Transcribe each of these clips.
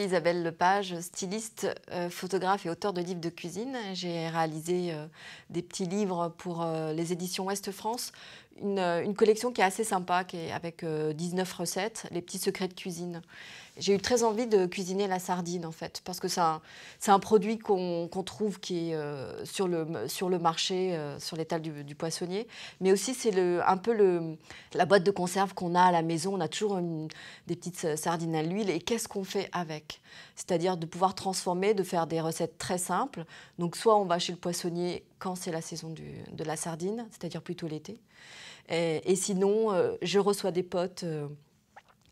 Isabelle Lepage, styliste, photographe et auteure de livres de cuisine. J'ai réalisé des petits livres pour les éditions Ouest France, une collection qui est assez sympa, qui est avec 19 recettes, les petits secrets de cuisine. J'ai eu très envie de cuisiner la sardine en fait, parce que c'est un produit qu'on trouve qui est sur le marché, sur l'étal du poissonnier, mais aussi c'est un peu la boîte de conserve qu'on a à la maison. On a toujours des petites sardines à l'huile, et qu'est-ce qu'on fait avec? C'est-à-dire de pouvoir transformer, de faire des recettes très simples. Donc soit on va chez le poissonnier quand c'est la saison de la sardine, c'est-à-dire plutôt l'été, et sinon je reçois des potes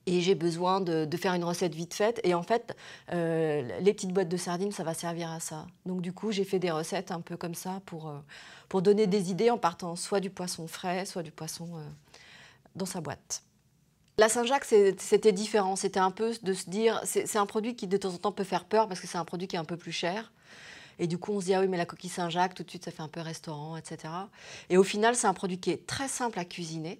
et j'ai besoin de faire une recette vite faite. Et en fait, les petites boîtes de sardines, ça va servir à ça. Donc du coup, j'ai fait des recettes un peu comme ça pour donner des idées en partant soit du poisson frais, soit du poisson dans sa boîte. La Saint-Jacques, c'était différent. C'était un peu de se dire, c'est un produit qui de temps en temps peut faire peur parce que c'est un produit qui est un peu plus cher. Et du coup, on se dit, ah oui, mais la coquille Saint-Jacques, tout de suite, ça fait un peu restaurant, etc. Et au final, c'est un produit qui est très simple à cuisiner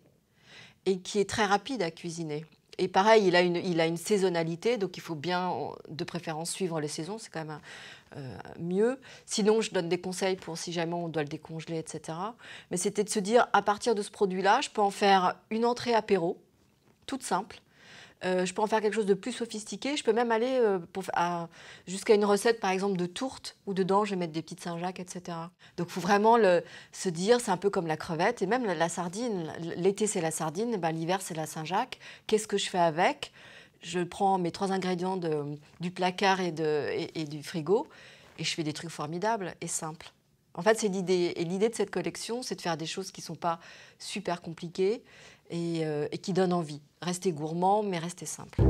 et qui est très rapide à cuisiner. Et pareil, il a une saisonnalité, donc il faut bien, de préférence, suivre les saisons, c'est quand même mieux. Sinon, je donne des conseils pour si jamais on doit le décongeler, etc. Mais c'était de se dire, à partir de ce produit-là, je peux en faire une entrée apéro, toute simple. Je peux en faire quelque chose de plus sophistiqué. Je peux même aller jusqu'à une recette, par exemple, de tourte, où dedans, je vais mettre des petites Saint-Jacques, etc. Donc, il faut vraiment se dire, c'est un peu comme la crevette. Et même la sardine, l'été, c'est la sardine, ben, l'hiver, c'est la Saint-Jacques. Qu'est-ce que je fais avec? Je prends mes 3 ingrédients du placard et du frigo, et je fais des trucs formidables et simples. En fait, c'est l'idée. Et l'idée de cette collection, c'est de faire des choses qui ne sont pas super compliquées et qui donnent envie. Rester gourmand, mais rester simple.